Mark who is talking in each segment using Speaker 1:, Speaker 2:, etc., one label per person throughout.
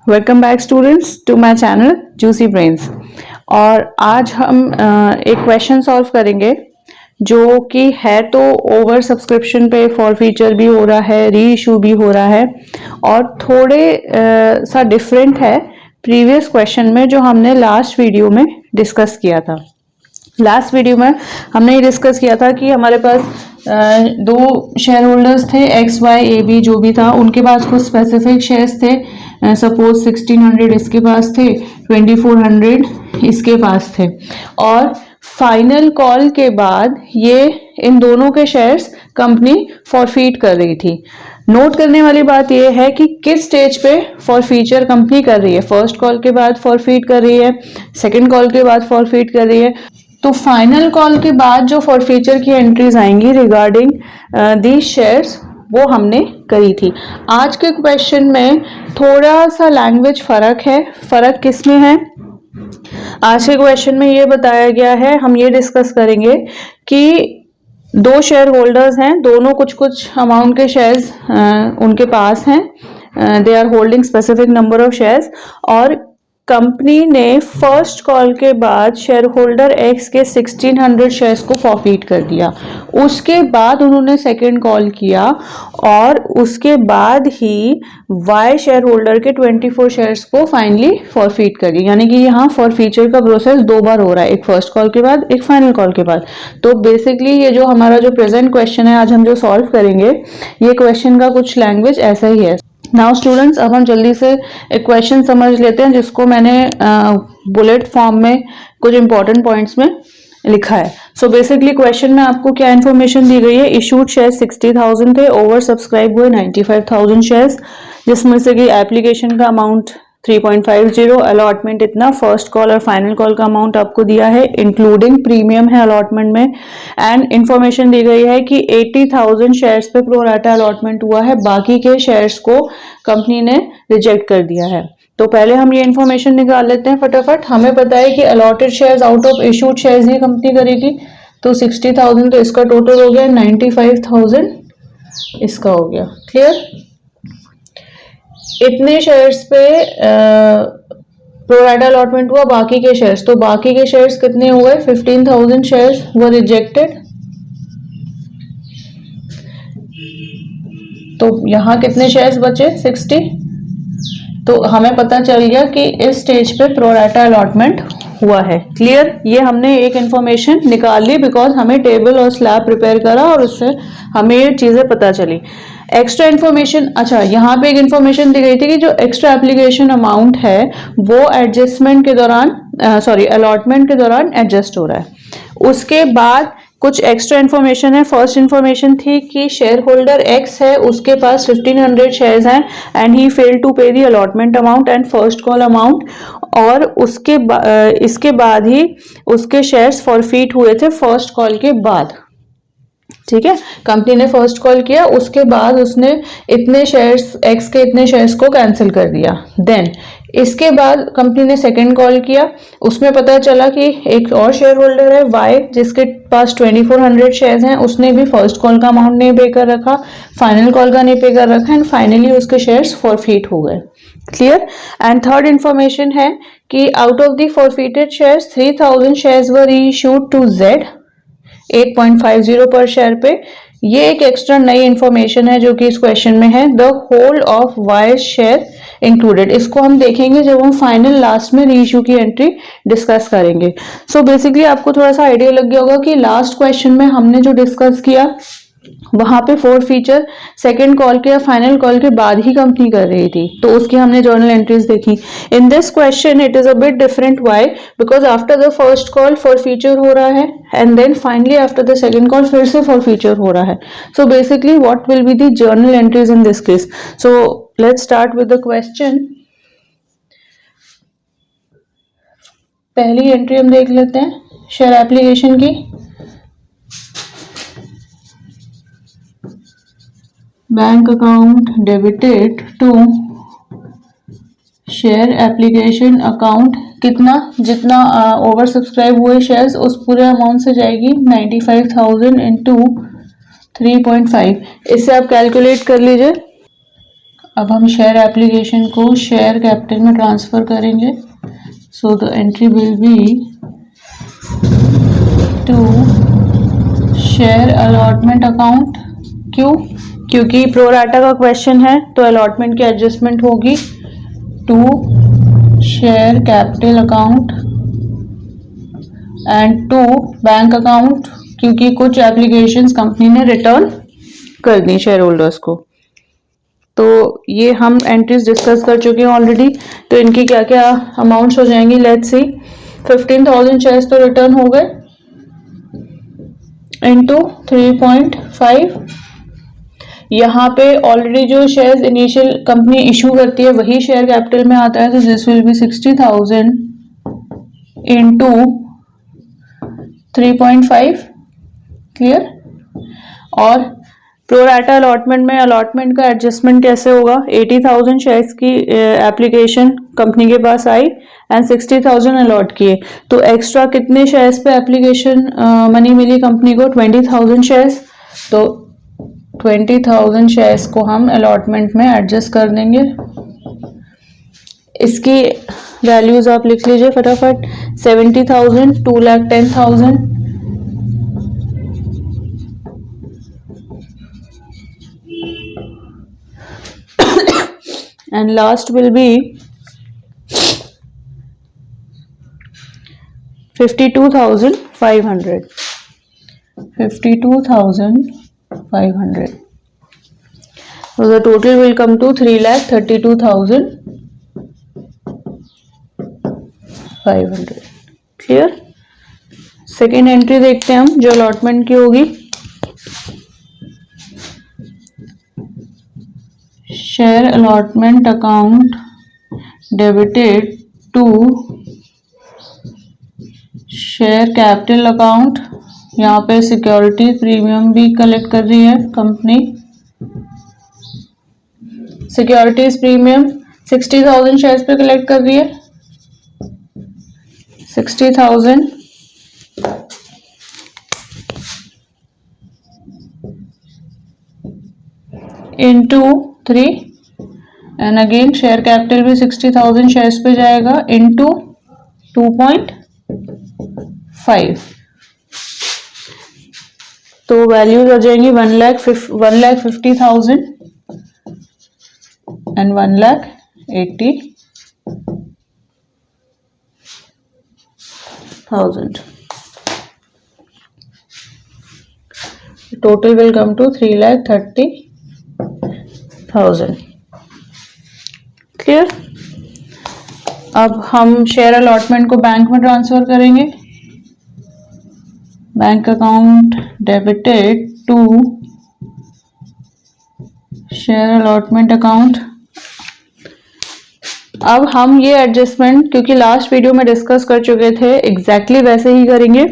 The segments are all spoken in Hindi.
Speaker 1: Welcome back students to my channel juicy brains. और आज हम एक क्वेश्चन सॉल्व करेंगे जो कि है तो ओवर सब्सक्रिप्शन पे फॉर फीचर भी हो रहा है, री इशू भी हो रहा है और थोड़े सा डिफरेंट है प्रीवियस क्वेश्चन में जो हमने लास्ट वीडियो में डिस्कस किया था। लास्ट वीडियो में हमने ये डिस्कस किया था कि हमारे पास दो शेयर होल्डर्स थे, एक्स वाई ए बी जो भी था, उनके पास कुछ स्पेसिफिक शेयर्स थे। सपोज 1600 इसके पास थे, 2400 इसके पास थे और फाइनल कॉल के बाद ये इन दोनों के शेयर्स कंपनी फॉरफीट कर रही थी। नोट करने वाली बात यह है कि किस स्टेज पे फॉरफीचर कंपनी कर रही है। फर्स्ट कॉल के बाद फॉरफीट कर रही है, सेकंड कॉल के बाद फॉरफीट कर रही है। तो फाइनल कॉल के बाद जो फॉरफीचर की एंट्रीज आएंगी रिगार्डिंग दीज शेयर्स वो हमने करी थी। आज के क्वेश्चन में थोड़ा सा लैंग्वेज फर्क है। फर्क किस में है? आज के क्वेश्चन में ये बताया गया है, हम ये डिस्कस करेंगे कि दो शेयर होल्डर्स हैं, दोनों कुछ कुछ अमाउंट के शेयर्स उनके पास हैं, they are holding specific number of shares और कंपनी ने फर्स्ट कॉल के बाद शेयर होल्डर एक्स के 1600 शेयर्स को फॉरफीट कर दिया। उसके बाद उन्होंने सेकंड कॉल किया और उसके बाद ही वाई शेयर होल्डर के 24 शेयर्स को फाइनली फॉरफीट कर दिया। यानी कि यहाँ फॉरफीचर का प्रोसेस दो बार हो रहा है, एक फर्स्ट कॉल के बाद, एक फाइनल कॉल के बाद। तो बेसिकली ये जो हमारा जो प्रेजेंट क्वेश्चन है आज हम जो सॉल्व करेंगे, ये क्वेश्चन का कुछ लैंग्वेज ऐसा ही है। नाउ स्टूडेंट्स, अब हम जल्दी से एक क्वेश्चन समझ लेते हैं जिसको मैंने बुलेट फॉर्म में कुछ इंपॉर्टेंट पॉइंट्स में लिखा है। सो बेसिकली क्वेश्चन में आपको क्या इन्फॉर्मेशन दी गई है? इशूड शेयर 60,000 थे, ओवर सब्सक्राइब हुए 95,000 शेयर्स, जिसमें से कि एप्लीकेशन का अमाउंट 3.50, अलॉटमेंट इतना, फर्स्ट कॉल और फाइनल कॉल का अमाउंट आपको दिया है इंक्लूडिंग प्रीमियम है अलॉटमेंट में। एंड इंफॉर्मेशन दी गई है कि 80,000 शेयर्स पे प्रो राटा अलॉटमेंट हुआ है, बाकी के शेयर्स को कंपनी ने रिजेक्ट कर दिया है। तो पहले हम ये इन्फॉर्मेशन निकाल लेते हैं फटाफट। हमें पता है कि allotted shares out of issued shares he company करेगी, तो 60,000 तो इसका टोटल हो गया, 95,000 इसका हो गया। क्लियर? इतने शेयर्स पे प्रो राटा अलॉटमेंट हुआ, बाकी के शेयर्स, तो बाकी के शेयर्स कितने हुए? 15,000 शेयर्स वो रिजेक्टेड। तो यहाँ कितने शेयर्स बचे? 60। तो हमें पता चल गया कि इस स्टेज पे प्रो राटा अलॉटमेंट हुआ है। क्लियर? ये हमने एक इंफॉर्मेशन निकाल ली बिकॉज हमें टेबल और स्लैब प्रिपेयर करा और उससे हमें ये चीजें पता चली। एक्स्ट्रा इन्फॉर्मेशन, अच्छा यहाँ पे एक इन्फॉर्मेशन दी गई थी कि जो एक्स्ट्रा एप्लीकेशन अमाउंट है वो एडजस्टमेंट के दौरान अलॉटमेंट के दौरान एडजस्ट हो रहा है। उसके बाद कुछ एक्स्ट्रा इन्फॉर्मेशन है। फर्स्ट इन्फॉर्मेशन थी कि शेयर होल्डर एक्स है, उसके पास 1500 शेयर्स हैं and he failed to pay the allotment amount and first call amount, और इसके बाद ही उसके शेयर्स फॉरफीट हुए थे फर्स्ट कॉल के बाद। ठीक है, कंपनी ने फर्स्ट कॉल किया, उसके बाद उसने इतने शेयर्स, एक्स के इतने शेयर्स को कैंसिल कर दिया। देन इसके बाद कंपनी ने सेकंड कॉल किया, उसमें पता चला कि एक और शेयर होल्डर है वाई जिसके पास 2400 शेयर्स हैं, उसने भी फर्स्ट कॉल का अमाउंट नहीं पे कर रखा, फाइनल कॉल का नहीं पे कर रखा एंड फाइनली उसके शेयर्स फॉरफीट हो गए। क्लियर? एंड थर्ड इंफॉर्मेशन है कि out of the forfeited shares 3000 shares were reissued to Z 8.50 per share पे। ये एक एक्स्ट्रा नई इंफॉर्मेशन है जो कि इस क्वेश्चन में है। The whole of Y share included, इसको हम देखेंगे जब हम फाइनल लास्ट में रीइश्यू की एंट्री डिस्कस करेंगे। सो बेसिकली आपको थोड़ा सा आइडिया लग गया होगा कि लास्ट क्वेश्चन में हमने जो डिस्कस किया वहां पे फॉरफीचर सेकंड कॉल के या फाइनल कॉल के बाद ही कंपनी कर रही थी, तो उसकी हमने जर्नल एंट्रीज देखी। In this question it is a bit different. Why? Because after the first call forfeiture हो रहा है and then finally after the second call फिर से फॉरफीचर हो रहा है। So basically what will be the journal entries in this case? So let's start with the question. पहली एंट्री हम देख लेते हैं शेयर एप्लीकेशन की। Bank account debited to share application account, कितना? जितना ओवर सब्सक्राइब हुए शेयर्स उस पूरे अमाउंट से जाएगी 95,000 इंटू 3.5। इससे आप कैलकुलेट कर लीजिए। अब हम शेयर एप्लीकेशन को शेयर कैपिटल में ट्रांसफर करेंगे। So the entry will be to share allotment account. क्यों? क्योंकि प्रोराटा का क्वेश्चन है तो अलॉटमेंट की एडजस्टमेंट होगी to share capital account and to bank account, क्योंकि कुछ एप्लीकेशंस कंपनी ने रिटर्न कर दी शेयर होल्डर्स को। तो ये हम एंट्रीज डिस्कस कर चुके हैं ऑलरेडी। तो इनकी क्या क्या अमाउंट्स हो जाएंगी, लेट्स सी। 15,000 शेयर्स तो रिटर्न हो गए इनटू 3.5। यहाँ पे ऑलरेडी जो शेयर्स इनिशियल कंपनी इशू करती है वही शेयर कैपिटल में आता है, तो this will B 60,000 into 3.5। Clear? और प्रोराटा अलॉटमेंट में अलॉटमेंट का एडजस्टमेंट कैसे होगा? 80,000 शेयर्स की एप्लीकेशन कंपनी के पास आई एंड 60,000 अलॉट किए, तो एक्स्ट्रा कितने शेयर्स पे एप्लीकेशन मनी मिली कंपनी को? 20,000 शेयर्स। तो 20,000 शेयर्स को हम अलॉटमेंट में एडजस्ट कर देंगे। इसकी वैल्यूज आप लिख लीजिए फटाफट। 70,000, 2,10,000, and last will be 52,500. 52,500. So the total will come to 3,32,500. Clear? Second entry देखते हैं हम जो अलॉटमेंट की होगी। Share allotment account debited to share capital account. यहाँ पे सिक्योरिटी प्रीमियम भी कलेक्ट कर रही है कंपनी। सिक्योरिटीज प्रीमियम 60,000 शेयर्स पे कलेक्ट कर रही है। 60,000 into 3 and again share capital भी 60,000 शेयर्स पे जाएगा इंटू 2.5। तो वैल्यूज हो जाएंगी 1,50,000 and 1,80,000। Total will come to 3,30,000। Clear? अब हम शेयर अलॉटमेंट को बैंक में ट्रांसफर करेंगे। Bank account debited to share allotment account. अब हम ये एडजस्टमेंट क्योंकि लास्ट वीडियो में डिस्कस कर चुके थे, एग्जैक्टली वैसे ही करेंगे।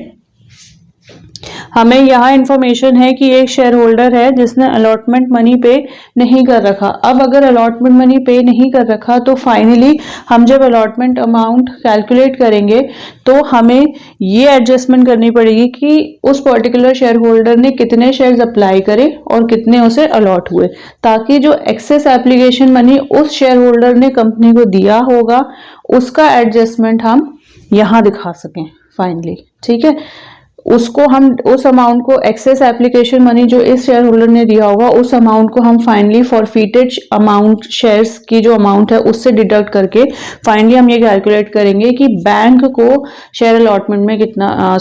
Speaker 1: हमें यहाँ इंफॉर्मेशन है कि एक शेयर होल्डर है जिसने अलॉटमेंट मनी पे नहीं कर रखा। अब अगर अलॉटमेंट मनी पे नहीं कर रखा तो फाइनली हम जब अलॉटमेंट अमाउंट कैलकुलेट करेंगे तो हमें ये एडजस्टमेंट करनी पड़ेगी कि उस पर्टिकुलर शेयर होल्डर ने कितने शेयर्स अप्लाई करे और कितने उसे अलॉट हुए, ताकि जो एक्सेस एप्लीकेशन मनी उस शेयर होल्डर ने कंपनी को दिया होगा उसका एडजस्टमेंट हम यहाँ दिखा सकें फाइनली। ठीक है, उसको हम उस अमाउंट को एक्सेस एप्लीकेशन मनी जो इस शेयर होल्डर ने दिया होगा उस अमाउंट को हम फाइनली फॉरफिटेड अमाउंट शेयर्स की जो अमाउंट है उससे डिडक्ट करके फाइनली हम ये कैलकुलेट करेंगे कि बैंक को शेयर अलॉटमेंट में कितना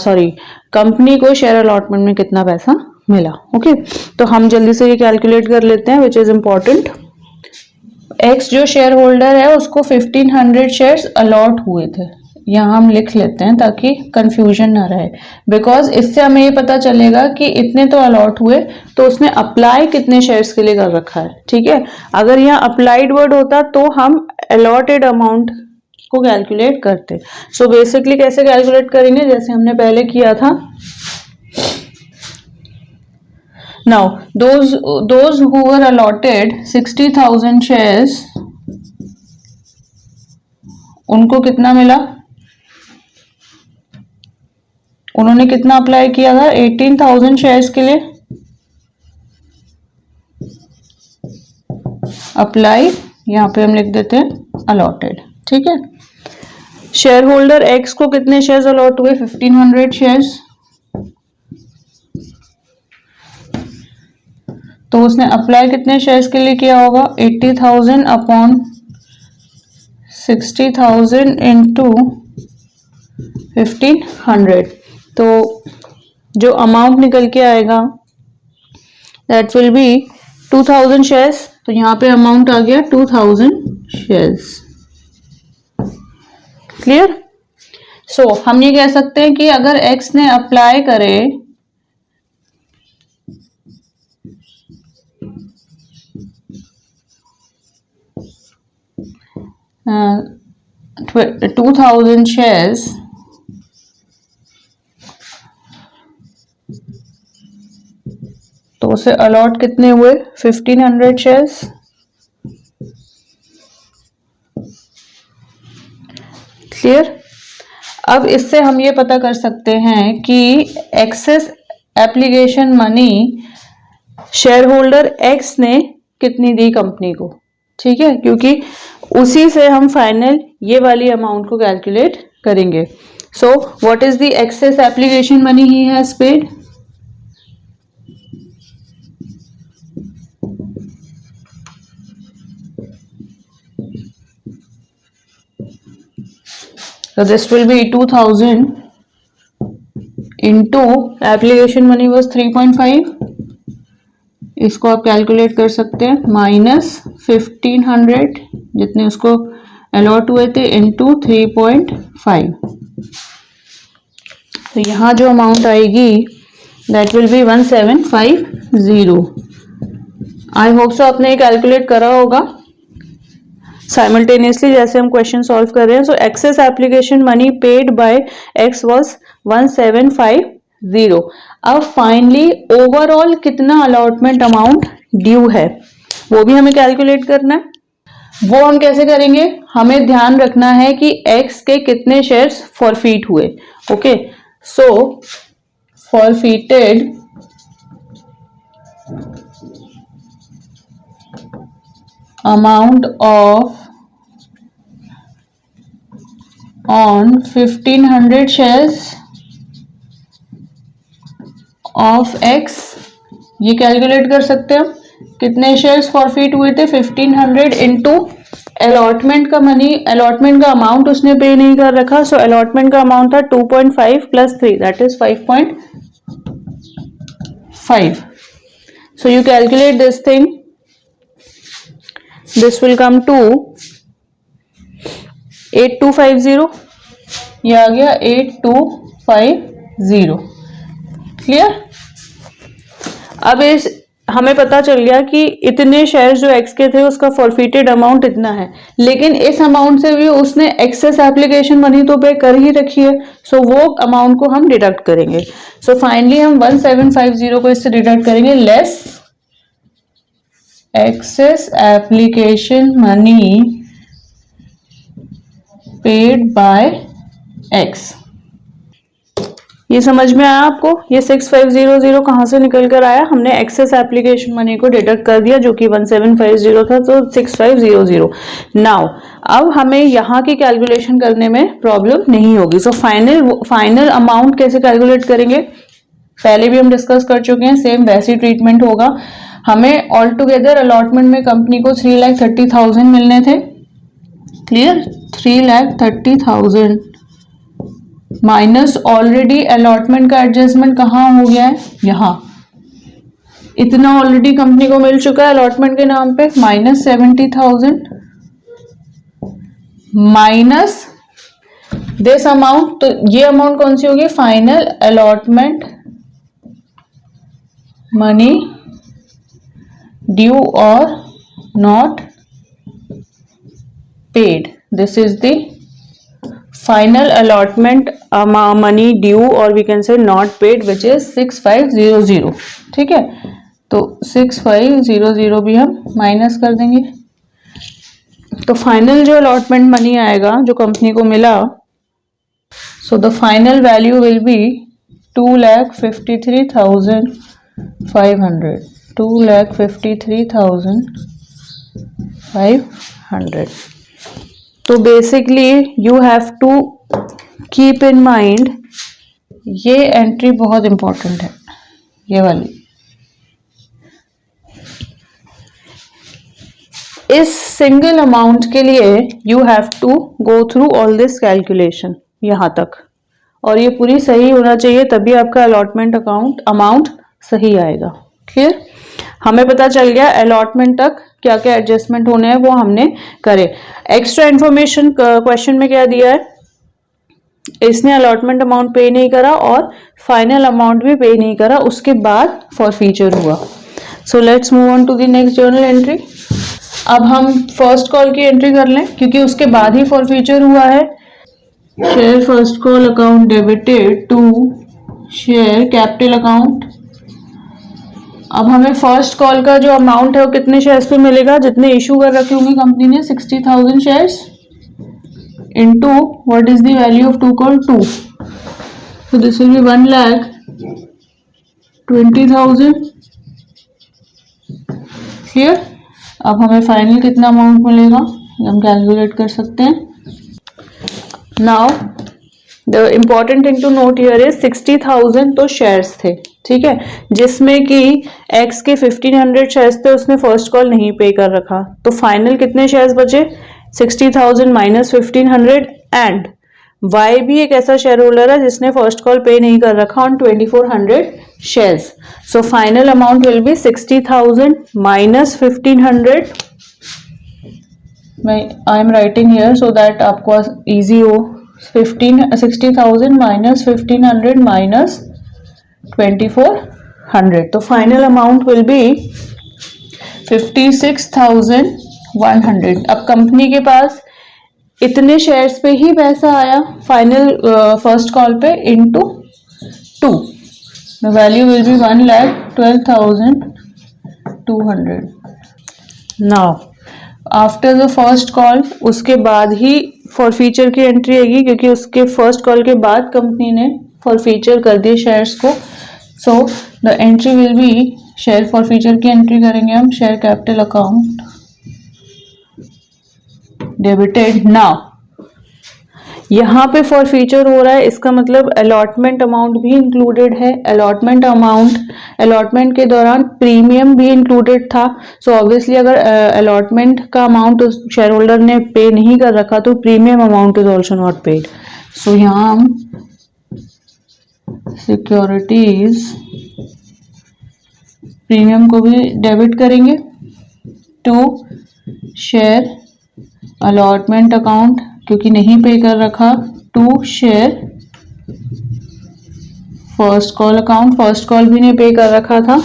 Speaker 1: कंपनी को शेयर अलॉटमेंट में कितना पैसा मिला। ओके, तो हम जल्दी से ये कैलकुलेट कर लेते हैं विच इज इम्पोर्टेंट। एक्स जो शेयर होल्डर है उसको 1500 शेयर्स अलॉट हुए थे, यहाँ हम लिख लेते हैं ताकि कंफ्यूजन ना रहे, बिकॉज इससे हमें ये पता चलेगा कि इतने तो अलॉट हुए तो उसने अप्लाई कितने शेयर्स के लिए कर रखा है। ठीक है, अगर यहाँ अप्लाइड वर्ड होता तो हम अलॉटेड अमाउंट को कैलकुलेट करते। सो बेसिकली कैसे कैलकुलेट करेंगे, जैसे हमने पहले किया था। Now those who were allotted 60,000 shares, उनको कितना मिला? उन्होंने कितना अप्लाई किया था? 18,000 शेयर्स के लिए। अप्लाई, यहाँ पे हम लिख देते हैं अलॉटेड। ठीक है, शेयर होल्डर एक्स को कितने शेयर्स अलॉट हुए? 1500 शेयर्स। तो उसने अप्लाई कितने शेयर्स के लिए किया होगा? 80,000 अपॉन 60,000 इंटू 1500। तो जो अमाउंट निकल के आएगा दैट विल बी 2000 शेयर्स। तो यहाँ पे अमाउंट आ गया 2000 शेयर्स। क्लियर? सो हम ये कह सकते हैं कि अगर एक्स ने अप्लाई करे 2000 शेयर्स, तो उसे अलॉट कितने हुए? 1500 शेयर्स। क्लियर? अब इससे हम ये पता कर सकते हैं कि excess application money share holder X ने कितनी दी कंपनी को। ठीक है, क्योंकि उसी से हम फाइनल ये वाली अमाउंट को कैलकुलेट करेंगे। So what is the excess application money he has paid? So this will be 2000 into application money was 3.5। इसको आप कैलकुलेट कर सकते हैं, माइनस 1500 जितने उसको अलॉट हुए थे इंटू 3.5। तो यहाँ जो अमाउंट आएगी that will B 1750। I hope so आपने कैलकुलेट करा होगा साइमल्टेनियसली जैसे हम क्वेश्चन सॉल्व कर रहे हैं। So excess application money paid by X was 1750। अब फाइनली ओवरऑल कितना अलॉटमेंट अमाउंट ड्यू है वो भी हमें कैलकुलेट करना है। वो हम कैसे करेंगे? हमें ध्यान रखना है कि एक्स के कितने शेयर्स फॉरफीट हुए। Okay, so forfeited amount of on 1500 shares of x, ये कैलकुलेट कर सकते हैं हम कितने शेयर्स फॉरफीट हुए थे। 1500 इंटू अलॉटमेंट का मनी, अलॉटमेंट का अमाउंट उसने पे नहीं कर रखा। सो अलॉटमेंट का अमाउंट था 2.5 plus 3 that is 5.5। So you calculate this thing, this will come to 8250। ये आ गया 8250। क्लियर? अब इस हमें पता चल गया कि इतने शेयर जो एक्स के थे उसका फॉरफिटेड अमाउंट इतना है, लेकिन इस अमाउंट से भी उसने एक्सेस एप्लीकेशन मनी तो पे कर ही रखी है। सो वो अमाउंट को हम डिडक्ट करेंगे। सो फाइनली हम 1750 को इससे डिडक्ट करेंगे, less excess application money paid by X. ये समझ में आया आपको? ये 6500 कहां से निकल कर आया? हमने एक्सेस एप्लीकेशन मनी को डिडक्ट कर दिया जो कि 1750 था, तो 6500। नाउ अब हमें यहाँ की कैलकुलेशन करने में प्रॉब्लम नहीं होगी। सो फाइनल अमाउंट कैसे कैलकुलेट करेंगे? पहले भी हम डिस्कस कर चुके हैं, सेम वैसी ट्रीटमेंट होगा। हमें ऑल टुगेदर अलॉटमेंट में कंपनी को 3,30,000 मिलने थे। क्लियर? 3,30,000 माइनस ऑलरेडी अलॉटमेंट का एडजस्टमेंट कहाँ हो गया है? यहाँ। इतना ऑलरेडी कंपनी को मिल चुका है अलॉटमेंट के नाम पे, माइनस 70,000 माइनस दिस अमाउंट। तो ये अमाउंट कौन सी होगी? फाइनल अलॉटमेंट मनी ड्यू और not paid. This is the final allotment money due और we can say not paid which is 6500। ठीक है, तो 6500 भी हम माइनस कर देंगे। तो फाइनल जो अलॉटमेंट मनी आएगा जो कंपनी को मिला, so the final value will be 2,53,500। 2,53,500 500। तो basically you have to keep in mind, ये एंट्री बहुत इंपॉर्टेंट है, ये वाली। इस सिंगल अमाउंट के लिए you have to go through all this calculation यहां तक, और ये पूरी सही होना चाहिए, तभी आपका अलॉटमेंट अमाउंट सही आएगा। क्लियर? हमें पता चल गया अलॉटमेंट तक क्या क्या एडजस्टमेंट होने हैं, वो हमने करे। एक्स्ट्रा इंफॉर्मेशन क्वेश्चन में क्या दिया है, इसने अलॉटमेंट अमाउंट पे नहीं करा और फाइनल अमाउंट भी पे नहीं करा, उसके बाद फॉरफीचर हुआ। So let's move on to the next journal entry. अब हम फर्स्ट कॉल की एंट्री कर लें, क्योंकि उसके बाद ही फॉरफीचर हुआ है। Share first call account debited to share capital account. अब हमें फर्स्ट कॉल का जो अमाउंट है वो कितने शेयर्स पे मिलेगा, जितने इशू कर रखे होंगे कंपनी ने, 60,000 shares into what is the value of to call 2, so this will be 1,20,000। क्लियर? अब हमें फाइनल कितना अमाउंट मिलेगा हम कैलकुलेट कर सकते हैं। Now the important thing to note here is 60,000 तो शेयर्स थे, ठीक है, जिसमें कि एक्स के 1500 शेयर्स थे, उसने फर्स्ट कॉल नहीं पे कर रखा, तो फाइनल कितने शेयर्स बचे, 60,000 माइनस 1500, एंड वाई भी एक ऐसा शेयर होल्डर है जिसने फर्स्ट कॉल पे नहीं कर रखा on 2400 shares. So final amount will B 60,000 minus 1500। I am writing here so that आपको इजी हो। 60,000 माइनस 1500 माइनस 2400, तो फाइनल अमाउंट विल बी 56,100। अब कंपनी के पास इतने शेयर्स पे ही पैसा आया फाइनल फर्स्ट कॉल पे into 2, the value will B 1,12,200। Now after the first call, उसके बाद ही फॉरफीचर की एंट्री आएगी, क्योंकि उसके फर्स्ट कॉल के बाद कंपनी ने फॉरफीचर कर दिए शेयर्स को। So the entry will be, share forfeiture की एंट्री करेंगे हम, share capital account debited. Now यहाँ पे फॉरफीचर हो रहा है, इसका मतलब अलॉटमेंट अमाउंट भी इंक्लूडेड है। अलॉटमेंट अमाउंट, अलॉटमेंट के दौरान प्रीमियम भी इंक्लूडेड था। सो ऑब्वियसली अगर अलॉटमेंट का अमाउंट उस शेयर होल्डर ने पे नहीं कर रखा तो premium amount is also not paid. So यहाँ हम सिक्योरिटीज प्रीमियम को भी डेबिट करेंगे टू शेयर अलॉटमेंट अकाउंट, क्योंकि नहीं पे कर रखा, to share first call account, first call भी नहीं पे कर रखा था,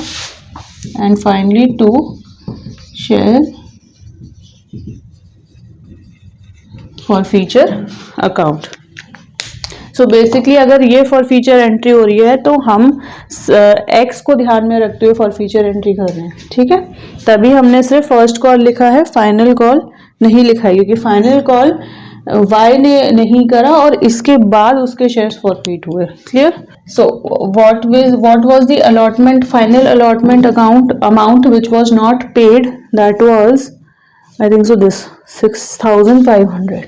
Speaker 1: and finally to share forfeiture account. So basically अगर ये फॉरफीचर एंट्री हो रही है तो हम एक्स को ध्यान में रखते हुए फॉरफीचर एंट्री कर रहे हैं, ठीक है, तभी हमने सिर्फ फर्स्ट कॉल लिखा है, फाइनल कॉल नहीं लिखा है, क्योंकि फाइनल कॉल वाई ने नहीं करा और इसके बाद उसके शेयर्स फॉरफीट हुए। Clear? So what was the allotment, final allotment amount which was not paid, that was I think so this 6,500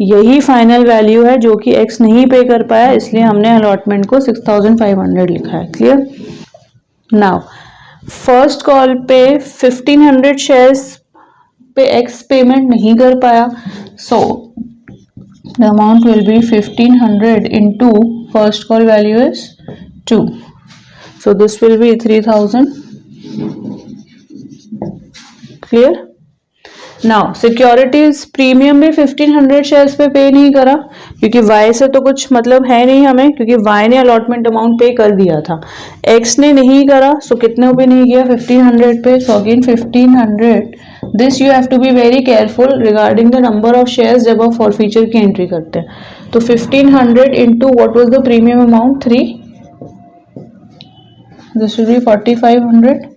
Speaker 1: यही फाइनल वैल्यू है जो कि एक्स नहीं पे कर पाया, इसलिए हमने अलॉटमेंट को 6,500 लिखा है। क्लियर? नाउ फर्स्ट कॉल पे 1500 शेयर्स पे एक्स पेमेंट नहीं कर पाया, सो the amount will B 1500 into first call value is 2, so this will B 3,000। Clear? Now securities premium भी 1500 शेयर्स पे पे नहीं करा, क्योंकि वाई से तो कुछ मतलब है नहीं हमें, क्योंकि वाई ने अलॉटमेंट अमाउंट पे कर दिया था, एक्स ने नहीं करा, सो कितने पे नहीं किया, 1500 पे। So again 1500, this you have to be very careful regarding the number of shares जब आप फॉरफीचर की एंट्री करते हैं। तो 1500 into what was the premium amount 3, this will be 4500।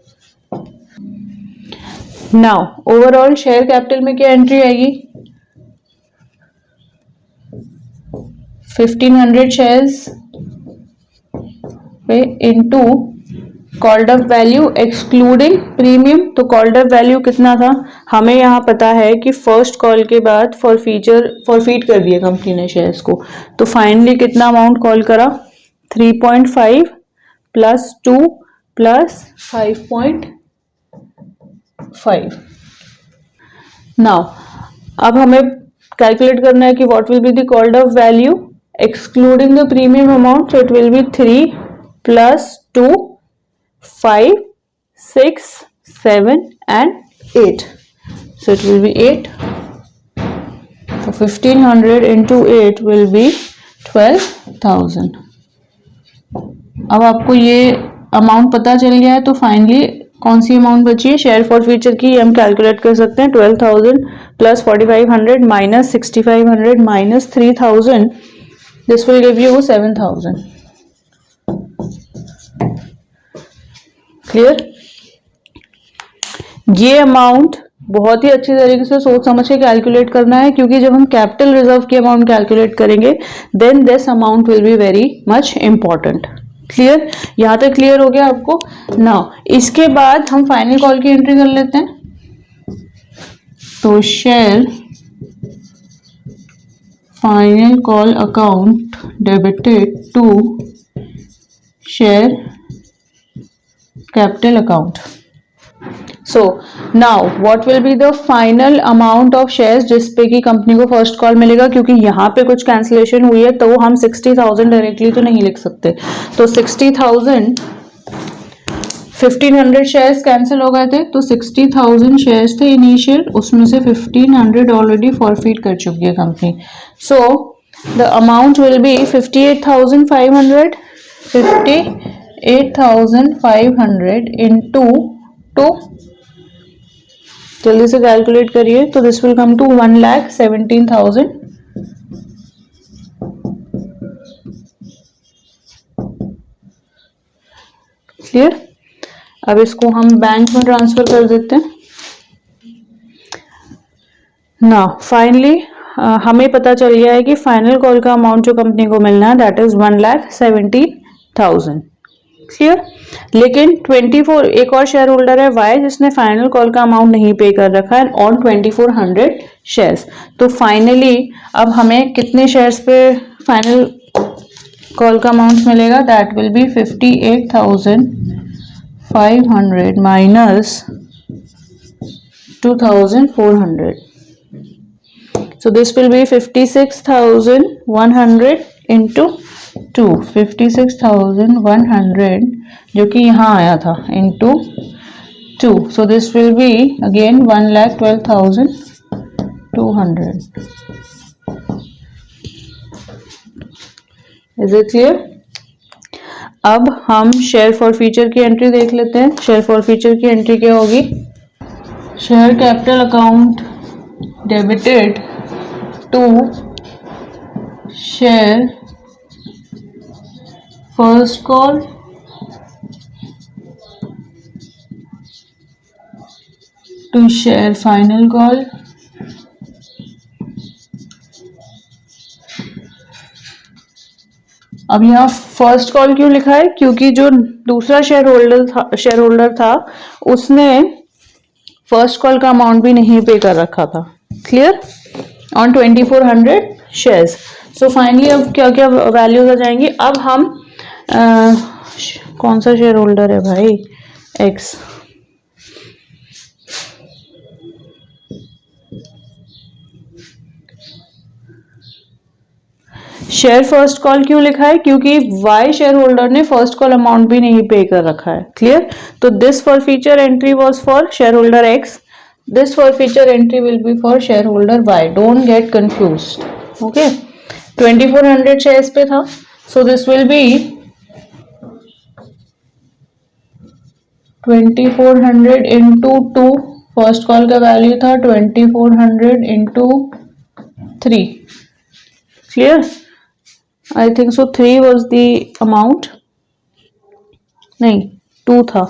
Speaker 1: Now overall share capital में क्या एंट्री आएगी, 1500 शेयर्स पे into called up value excluding premium. तो कॉल्ड अप वैल्यू कितना था, हमें यहाँ पता है कि फर्स्ट कॉल के बाद फॉरफीट कर दिया कंपनी ने शेयर्स को, तो फाइनली कितना अमाउंट कॉल करा, 3.5 प्लस 2 प्लस 5.5। नाउ अब हमें कैलकुलेट करना है कि what will be the called up value excluding the premium amount, so it will be 3 plus 2 5 6 7 and 8, so it will be 8, so 1500 into 8 will be 12,000। अब आपको ये अमाउंट पता चल गया है, तो फाइनली कौन सी अमाउंट बची है शेयर फॉर फ्यूचर की, हम कैलकुलेट कर सकते हैं। 12,000 plus 4500 minus 6500 minus 3000, this will give you 7,000। Clear? ये अमाउंट बहुत ही अच्छी तरीके से सोच समझ के कैलकुलेट करना है, क्योंकि जब हम कैपिटल रिजर्व की अमाउंट कैलकुलेट करेंगे then this amount will be very much important. Clear? यहां तक क्लियर हो गया आपको? नाउ इसके बाद हम फाइनल कॉल की एंट्री कर लेते हैं। तो share final call account debited to share capital account. So now what will be the final amount of shares जिस पे की कंपनी को फर्स्ट कॉल मिलेगा, क्योंकि यहाँ पे कुछ कैंसिलेशन हुई है तो हम 60,000 डायरेक्टली तो नहीं लिख सकते, तो 60,000 1500 शेयर्स कैंसिल हो गए थे, तो 60,000 शेयर्स थे इनिशियल, उसमें से 1500 ऑलरेडी फॉरफीट कर चुकी है company. So the amount will be 58,500 58,500 into 2, जल्दी से कैलकुलेट करिए, तो this will come to 1,17,000। Clear? अब इसको हम बैंक में ट्रांसफर कर देते हैं। ना फाइनली हमें पता चल गया है कि फाइनल कॉल का अमाउंट जो कंपनी को मिलना है दैट इज 1,17,000। क्लियर? लेकिन 24 एक और शेयर होल्डर है वाई, जिसने फाइनल कॉल का अमाउंट नहीं पे कर रखा है ऑन 2400 शेयर्स। तो फाइनली अब हमें कितने शेयर्स पे फाइनल कॉल का अमाउंट मिलेगा, that will be 58,500 minus 2,400, so this will be 56,100 into 2, 56,100 जो कि यहाँ आया था into 2, so this will be again 1,12,200। Is it clear? अब हम शेयर फॉर फ्यूचर की एंट्री देख लेते हैं। शेयर फॉर फ्यूचर की एंट्री क्या होगी, share capital account debited to share first call to share final call अब यहाँ फर्स्ट कॉल क्यों लिखा है, क्योंकि जो दूसरा शेयर होल्डर था उसने फर्स्ट कॉल का अमाउंट भी नहीं पे कर रखा था। Clear? On 2400 shares. So finally अब क्या क्या वैल्यूज आ जाएंगी। अब हम कौन सा शेयर होल्डर है भाई, एक्स, शेयर फर्स्ट कॉल क्यों लिखा है, क्योंकि वाई शेयर होल्डर ने फर्स्ट कॉल अमाउंट भी नहीं पे कर रखा है। क्लियर? तो this forfeiture entry was for share holder X, this forfeiture entry will be for shareholder Y, don't get confused. Okay, 2400 shares पे था, so this will be 2400 into 2, first call का वैल्यू था 2400 into 3। Clear? I think so 3 was the amount, नहीं 2 था।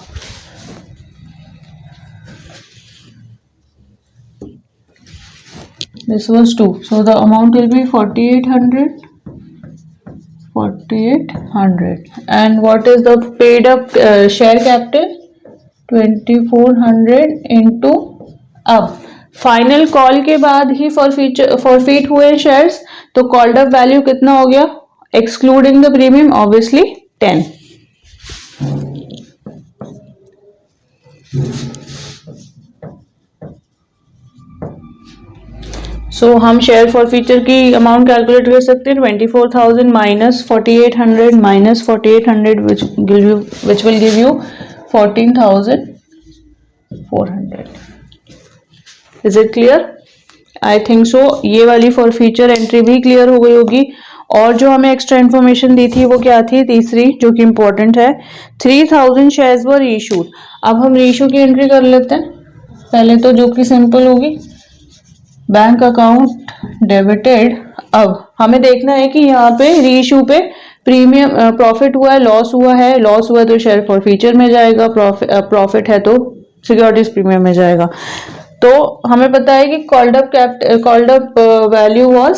Speaker 1: This was 2, so the amount will be 4800 4800 and what is the paid up share capital 2400 into अब फाइनल कॉल के बाद ही फॉरफीट हुए शेयर्स, तो कॉल्ड अप वैल्यू कितना हो गया एक्सक्लूडिंग द प्रीमियम ऑब्वियसली 10। सो हम शेयर फॉर फ्यूचर की अमाउंट कैलकुलेट कर सकते हैं 24,000 minus 4800 minus 4800 which will give you 14,400। Is it clear? I think so. ये वाली फॉर फ्यूचर एंट्री भी क्लियर हो गई होगी। और जो हमें एक्स्ट्रा इन्फॉर्मेशन दी थी वो क्या थी, तीसरी, जो कि इंपॉर्टेंट है, 3000 शेयर्स वर इशूड। अब हम रीइशू की एंट्री कर लेते हैं पहले, तो जो कि सिंपल होगी, बैंक अकाउंट डेबिटेड। अब हमें देखना है कि यहाँ पे रीइशू पे प्रीमियम प्रॉफिट हुआ है, लॉस हुआ है, लॉस हुआ है तो शेयर फॉर फ्यूचर में जाएगा, प्रॉफिट है तो सिक्योरिटीज प्रीमियम में जाएगा। तो हमें पता है कि कॉल्ड अप वैल्यू वाज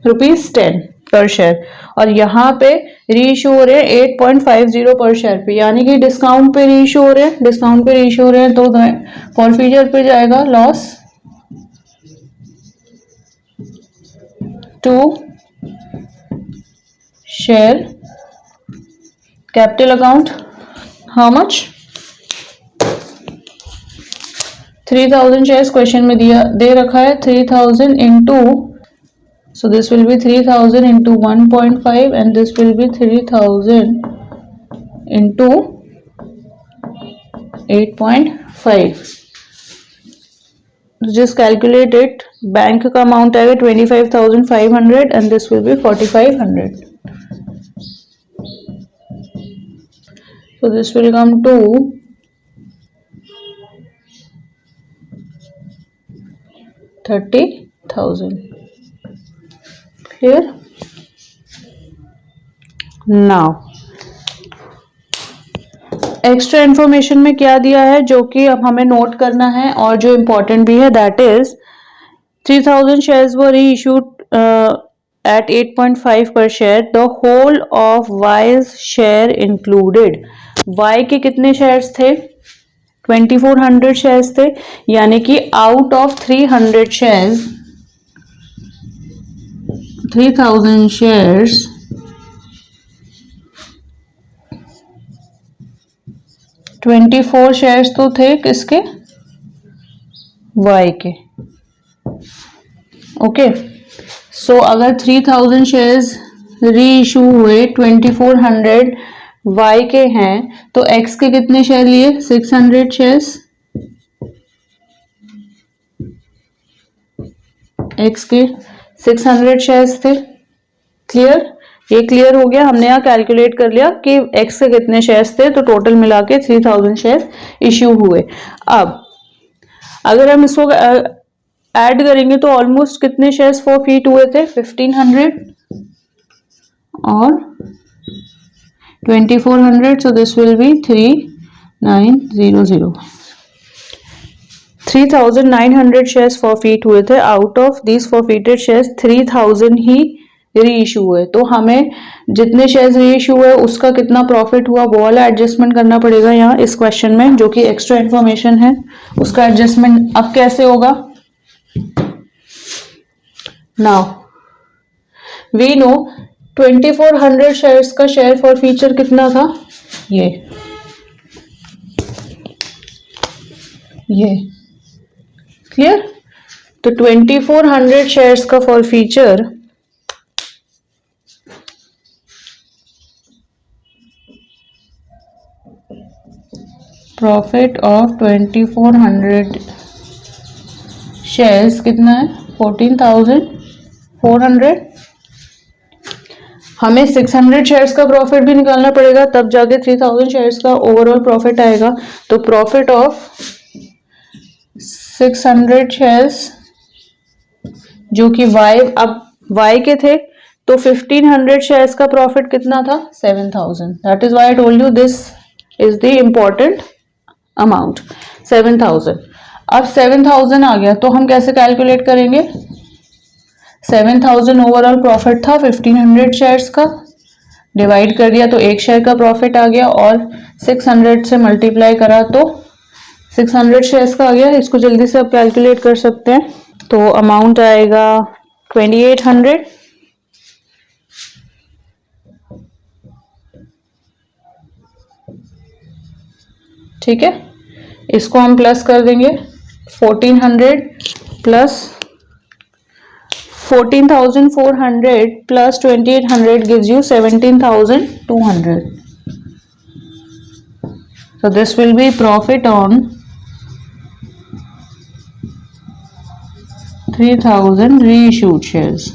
Speaker 1: ₹10 पर शेयर, और यहाँ पे रीइशू हो रहे हैं 8.50 पर शेयर पे, यानी कि डिस्काउंट पे रीइशू हो रहे हैं, डिस्काउंट पे रीइशू हो रहे हैं, तो फॉर फ्यूचर पे जाएगा loss to share capital account. How much? 3000 shares question में दे रखा है 3000 into, so this will be 3000 into 1.5 and this will be 3000 into 8.5। just calculate it। Bank का अमाउंट आएगा 25,500 and this will be 4,500, so this will come to 30,000। clear? now extra information में क्या दिया है जो कि अब हमें नोट करना है और जो इम्पोर्टेंट भी है, that is 3000 shares were reissued at 8.5 per share, the whole of Y's share included। Y के कितने शेयर्स थे? 2400 शेयर्स थे, यानी कि out of 300 shares, 3000 shares, 24 shares तो थे किसके? Y के। ओके, सो अगर 3000 शेयर्स रीइशू हुए, 2400 Y के हैं, तो X के कितने शेयर लिए? 600 शेयर्स। X के 600 शेयर्स थे। क्लियर? ये क्लियर हो गया। हमने यहाँ कैलकुलेट कर लिया कि X के कितने शेयर्स थे, तो टोटल मिला के 3000 शेयर्स इश्यू हुए। अब अगर हम इसको ऐड करेंगे तो ऑलमोस्ट कितने शेयर्स फॉरफीट हुए थे? 1500 और 2400, so this will be 3900। 3900 shares forfeit हुए थे। Out of this forfeited shares 3000 ही रीइशू हुए, तो हमें जितने शेयर्स रीइशू हुए उसका कितना प्रॉफिट हुआ वो वाला एडजस्टमेंट करना पड़ेगा यहाँ इस क्वेश्चन में, जो कि एक्स्ट्रा इन्फॉर्मेशन है। उसका एडजस्टमेंट अब कैसे होगा? नाउ वी नो 2400 शेयर्स का शेयर फॉर फ्यूचर कितना था? ये क्लियर? तो 2400 शेयर्स का for future profit of 2400 shares कितना है? 14,400। हमें 600 शेयर्स का प्रॉफिट भी निकालना पड़ेगा, तब जाके 3000 शेयर्स का ओवरऑल प्रॉफिट आएगा। तो प्रॉफिट ऑफ 600 शेयर्स जो कि अब Y के थे, तो 1500 शेयर्स का प्रॉफिट कितना था? 7000। That is why I told you this is the important amount, 7000। अब 7000 आ गया तो हम कैसे कैलकुलेट करेंगे? 7000 ओवरऑल प्रॉफिट था 1500 शेयर्स का, डिवाइड कर दिया तो एक शेयर का प्रॉफिट आ गया, और 600 से मल्टीप्लाई करा तो 600 शेयर्स का आ गया। इसको जल्दी से आप कैलकुलेट कर सकते हैं। तो अमाउंट आएगा 2800। ठीक है, इसको हम प्लस कर देंगे। 1400 plus 14,400 plus 2800 gives you 17,200. So this will be profit on 3,000 reissued shares.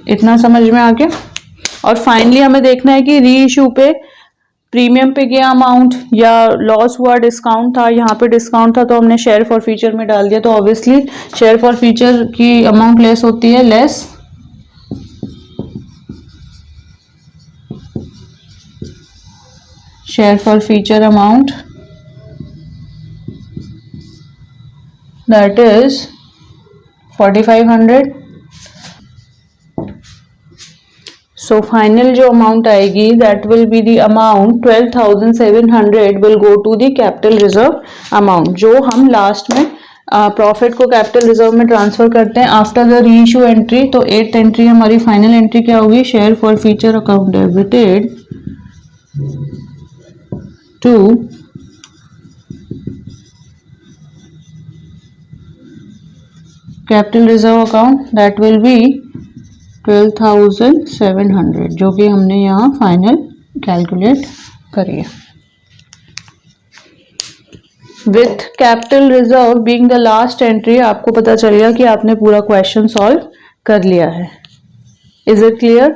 Speaker 1: इतना समझ में आ गया। और फाइनली हमें देखना है कि री इशू पे प्रीमियम पे गया अमाउंट या लॉस हुआ, डिस्काउंट था, यहाँ पे डिस्काउंट था तो हमने शेयर फॉर फ्यूचर में डाल दिया, तो ऑब्वियसली शेयर फॉर फ्यूचर की अमाउंट लेस होती है, less share forfeiture amount, that is 4500। So final जो अमाउंट आएगी that will be the amount 12,700 will go to the capital reserve amount, जो हम लास्ट में प्रॉफिट को कैपिटल रिजर्व में ट्रांसफर करते हैं after the reissue entry. तो 8th एंट्री हमारी फाइनल एंट्री क्या होगी? Share forfeiture account debited to capital reserve account, that will be 12,700, जो कि हमने यहाँ फाइनल कैलकुलेट करी है। With capital reserve being the last entry, आपको पता चल गया कि आपने पूरा क्वेश्चन सॉल्व कर लिया है। Is it clear?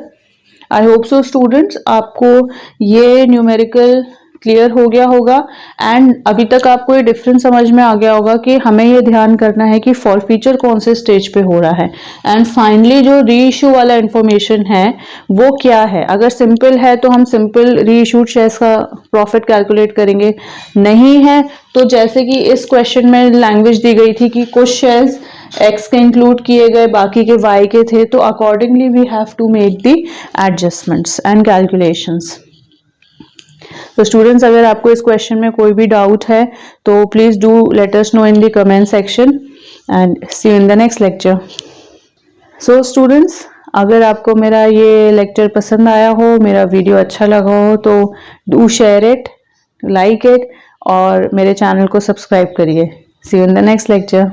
Speaker 1: I hope so students, आपको ये न्यूमेरिकल क्लियर हो गया होगा एंड अभी तक आपको ये डिफरेंस समझ में आ गया होगा कि हमें ये ध्यान करना है कि फॉर फ्यूचर कौन से स्टेज पे हो रहा है, एंड फाइनली जो री इशू वाला इंफॉर्मेशन है वो क्या है। अगर सिंपल है तो हम सिंपल री इशूड शेयर्स का प्रॉफिट कैलकुलेट करेंगे, नहीं है तो जैसे कि इस क्वेश्चन में लैंग्वेज दी गई थी कि कुछ शेयर्स एक्स के इंक्लूड किए गए, बाकी के वाई के थे, तो accordingly we have to make the adjustments and calculations. तो स्टूडेंट्स, अगर आपको इस क्वेश्चन में कोई भी डाउट है तो please do let us know in the comment section and see you in the next lecture. So students, अगर आपको मेरा ये लेक्चर पसंद आया हो, मेरा वीडियो अच्छा लगा हो, तो do share it, like it और मेरे चैनल को सब्सक्राइब करिए। See you in the next lecture.